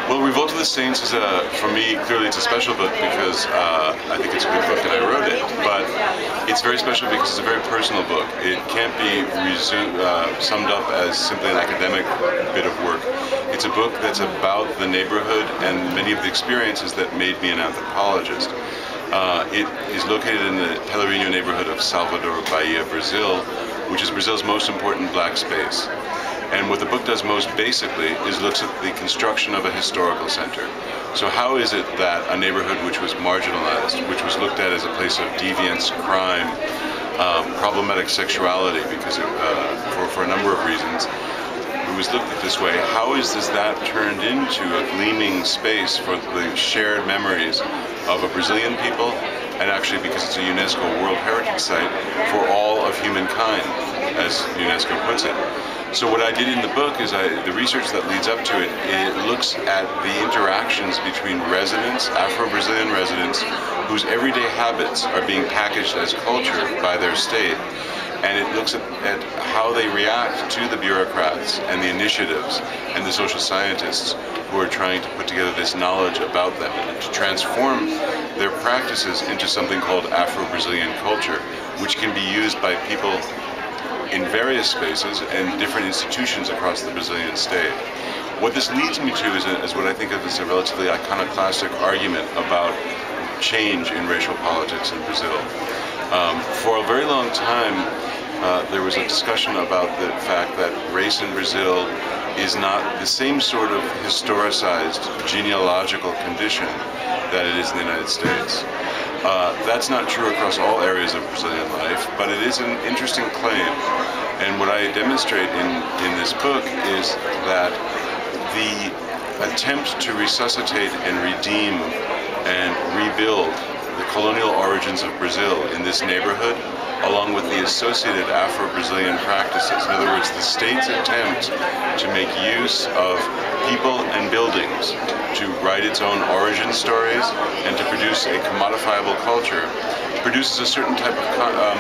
Well, Revolt of the Saints is for me, clearly it's a special book because I think it's a good book and I wrote it. But it's very special because it's a very personal book. It can't be summed up as simply an academic bit of work. It's a book that's about the neighborhood and many of the experiences that made me an anthropologist. It is located in the Pelourinho neighborhood of Salvador, Bahia, Brazil, which is Brazil's most important black space. And what the book does most basically is looks at the construction of a historical center. So how is it that a neighborhood which was marginalized, which was looked at as a place of deviance, crime, problematic sexuality, because for a number of reasons, it was looked at this way, how is that turned into a gleaming space for the shared memories of a Brazilian people, and actually, because it's a UNESCO World Heritage Site, for all of humankind, as UNESCO puts it. So what I did in the book is the research that leads up to it, it looks at the interactions between residents, Afro-Brazilian residents, whose everyday habits are being packaged as culture by their state. And it looks at how they react to the bureaucrats and the initiatives and the social scientists who are trying to put together this knowledge about them and to transform their practices into something called Afro-Brazilian culture, which can be used by people in various spaces and different institutions across the Brazilian state. What this leads me to is what I think of as a relatively iconoclastic argument about change in racial politics in Brazil. For a very long time, there was a discussion about the fact that race in Brazil is not the same sort of historicized genealogical condition that it is in the United States. That's not true across all areas of Brazilian life, but it is an interesting claim. And what I demonstrate in this book is that the attempt to resuscitate and redeem and rebuild the colonial origins of Brazil in this neighborhood, along with the associated Afro-Brazilian practices. In other words, the state's attempt to make use of people and buildings to write its own origin stories and to produce a commodifiable culture, produces a certain type of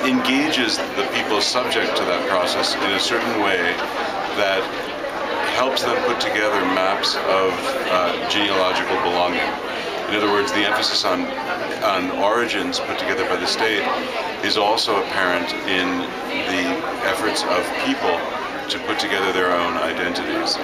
engages the people subject to that process in a certain way that helps them put together maps of genealogical belonging. In other words, the emphasis on origins put together by the state is also apparent in the efforts of people to put together their own identities.